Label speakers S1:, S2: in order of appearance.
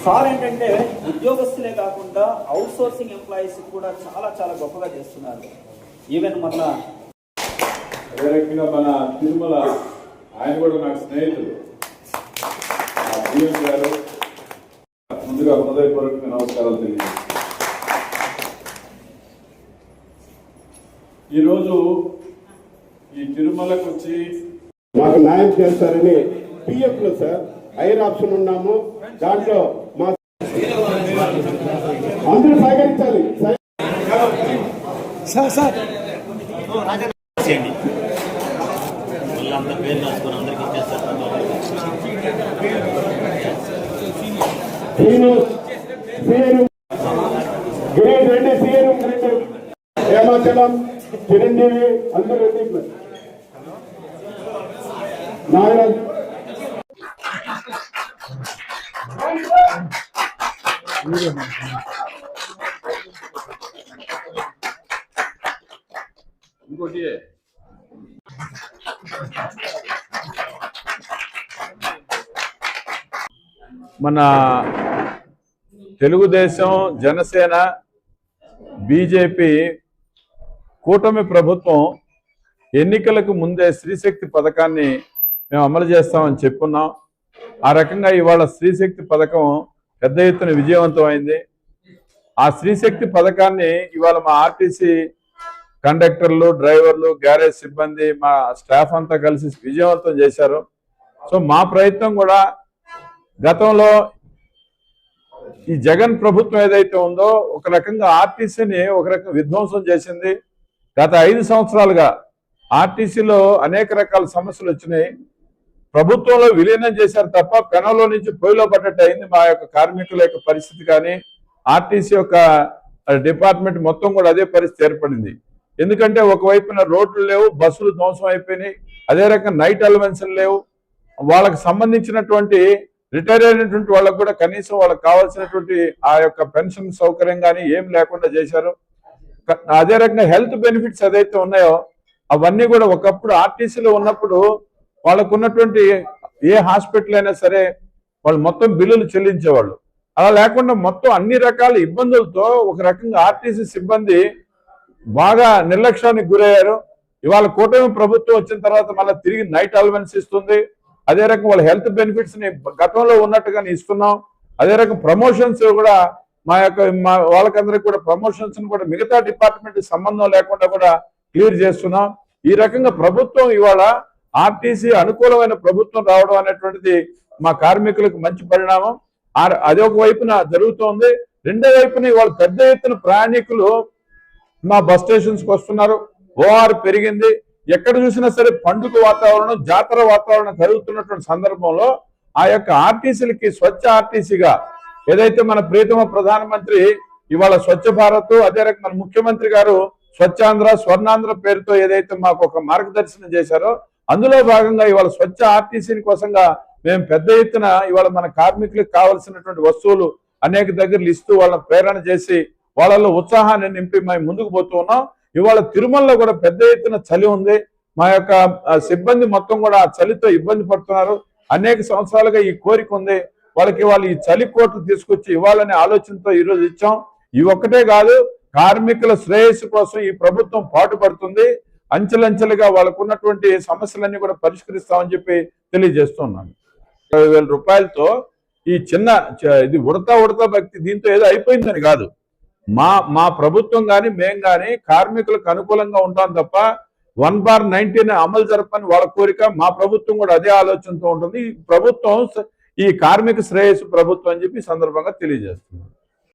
S1: Sir ఏంటంటే ఉద్యోగస్తులే కాకుండా out sourcing employees కూడా చాలా చాలా గొప్పగా చేస్తున్నారు. ఈవెన్ మన
S2: తిరుమల ఆయన కూడా నాకు స్నేహితుడు గారు. ముందుగా హృదయపూర్వక నమస్కారాలు తెలియజేస్తాను. ఈరోజు ఈ తిరుమలకు వచ్చి
S3: మాకు న్యాయం చేస్తారని పిఎఫ్ లో సార్ ఐర్ ఆప్షన్ ఉన్నాము. దాంట్లో మా అందరూ సహకరించాలి sir. Grade 2 CR Hemachalam Chiranjeevi అందరూ నాగరాజ్
S2: ఇంకోటి మన తెలుగుదేశం, జనసేన, బీజేపీ కూటమి ప్రభుత్వం ఎన్నికలకు ముందే స్త్రీశక్తి పథకాన్ని మేము అమలు చేస్తామని చెప్పున్నాం. ఆ రకంగా ఇవాళ స్త్రీశక్తి పథకం పెద్ద ఎత్తున విజయవంతమైంది. ఆ స్త్రీశక్తి పథకాన్ని ఇవాళ మా ఆర్టీసీ కండక్టర్లు, డ్రైవర్లు, గ్యారేజ్ సిబ్బంది, మా స్టాఫ్ అంతా కలిసి విజయవంతం చేశారు. సో మా ప్రయత్నం కూడా గతంలో ఈ జగన్ ప్రభుత్వం ఏదైతే ఉందో ఒక రకంగా ఆర్టీసీని ఒక రకంగా విధ్వంసం చేసింది. గత 5 సంవత్సరాలుగా ఆర్టీసీలో అనేక రకాల సమస్యలు వచ్చినాయి. ప్రభుత్వంలో విలీనం చేశారు తప్ప పెనంలో నుంచి పొయ్యిలో పడ్డట్టు అయింది మా యొక్క కార్మికుల యొక్క పరిస్థితి. కానీ ఆర్టీసీ యొక్క డిపార్ట్మెంట్ మొత్తం కూడా అదే పరిస్థితి ఏర్పడింది. ఎందుకంటే ఒకవైపున రోడ్లు లేవు, బస్సులు ధ్వంసం అయిపోయినాయి. అదే రకంగా నైట్ అలవెన్సులు లేవు. వాళ్ళకి సంబంధించినటువంటి రిటైర్ అయినటువంటి వాళ్ళకు కూడా కనీసం వాళ్ళకి కావాల్సినటువంటి ఆ యొక్క పెన్షన్ సౌకర్యం కానీ ఏం లేకుండా చేశారు. అదే రకంగా హెల్త్ బెనిఫిట్స్ ఏదైతే ఉన్నాయో అవన్నీ కూడా ఒకప్పుడు ఆర్టీసీలో ఉన్నప్పుడు వాళ్ళకు ఉన్నటువంటి ఏ హాస్పిటల్ అయినా సరే వాళ్ళు మొత్తం బిల్లులు చెల్లించేవాళ్ళు. అలా లేకుండా మొత్తం అన్ని రకాల ఇబ్బందులతో ఒక రకంగా ఆర్టీసీ సిబ్బంది బాగా నిర్లక్ష్యానికి గురయ్యారు. ఇవాళ కూటమి ప్రభుత్వం వచ్చిన తర్వాత మళ్ళీ తిరిగి నైట్ అలవెన్స్ ఇస్తుంది. అదే రకంగా వాళ్ళ హెల్త్ బెనిఫిట్స్ ని గతంలో ఉన్నట్టుగానే ఇస్తున్నాం. అదే రకం ప్రమోషన్స్ కూడా మా వాళ్ళకందరికి కూడా ప్రమోషన్స్ కూడా మిగతా డిపార్ట్మెంట్ సంబంధం లేకుండా కూడా క్లియర్ చేస్తున్నాం. ఈ రకంగా ప్రభుత్వం ఇవాళ ఆర్టీసీ అనుకూలమైన ప్రభుత్వం రావడం అనేటువంటిది మా కార్మికులకు మంచి పరిణామం. అది ఒక వైపున జరుగుతోంది. రెండో వైపున ఇవాళ పెద్ద ఎత్తున ప్రయాణికులు మా బస్ స్టేషన్స్కి వస్తున్నారు. ఓఆర్ పెరిగింది. ఎక్కడ చూసినా సరే పండుగ వాతావరణం, జాతర వాతావరణం జరుగుతున్నటువంటి సందర్భంలో ఆ యొక్క ఆర్టీసీలకి స్వచ్ఛ ఆర్టీసీగా ఏదైతే మన ప్రియతమ ప్రధానమంత్రి ఇవాళ స్వచ్ఛ భారత్, అదే రకం మన ముఖ్యమంత్రి గారు స్వచ్ఛాంధ్ర, స్వర్ణాంధ్ర పేరుతో ఏదైతే మాకు ఒక మార్గదర్శనం చేశారో అందులో భాగంగా ఇవాళ స్వచ్ఛ ఆర్టీసీ కోసంగా మేము పెద్ద ఎత్తున ఇవాళ మన కార్మికులకు కావాల్సినటువంటి వస్తువులు అనేక దగ్గరలు ఇస్తూ వాళ్ళని ప్రేరణ చేసి వాళ్ళలో ఉత్సాహాన్ని నింపి మేము ముందుకు పోతూ ఉన్నాం. ఇవాళ తిరుమలలో కూడా పెద్ద ఎత్తున చలి ఉంది. మా యొక్క సిబ్బంది మొత్తం కూడా ఆ చలితో ఇబ్బంది పడుతున్నారు. అనేక సంవత్సరాలుగా ఈ కోరిక ఉంది వాళ్ళకి. వాళ్ళు ఈ చలి కోట్లు తీసుకొచ్చి ఇవ్వాలనే ఆలోచనతో ఈరోజు ఇచ్చాం. ఇవి ఒక్కటే కాదు, కార్మికుల శ్రేయస్సు కోసం ఈ ప్రభుత్వం పాటుపడుతుంది. అంచెలంచెలుగా వాళ్ళకు ఉన్నటువంటి సమస్యలన్నీ కూడా పరిష్కరిస్తామని చెప్పి తెలియజేస్తున్నాను. 20,000 రూపాయలతో ఈ చిన్న ఇది ఉడతా భక్తి దీంతో ఏదో అయిపోయిందని కాదు. మా ప్రభుత్వం కానీ మేము కానీ కార్మికులకు అనుకూలంగా ఉంటాం తప్ప 1/19 అమలు జరపని వాళ్ళ కోరిక. మా ప్రభుత్వం కూడా అదే ఆలోచనతో ఉంటుంది. ఈ ప్రభుత్వం ఈ కార్మిక శ్రేయస్సు ప్రభుత్వం అని చెప్పి సందర్భంగా తెలియజేస్తుంది.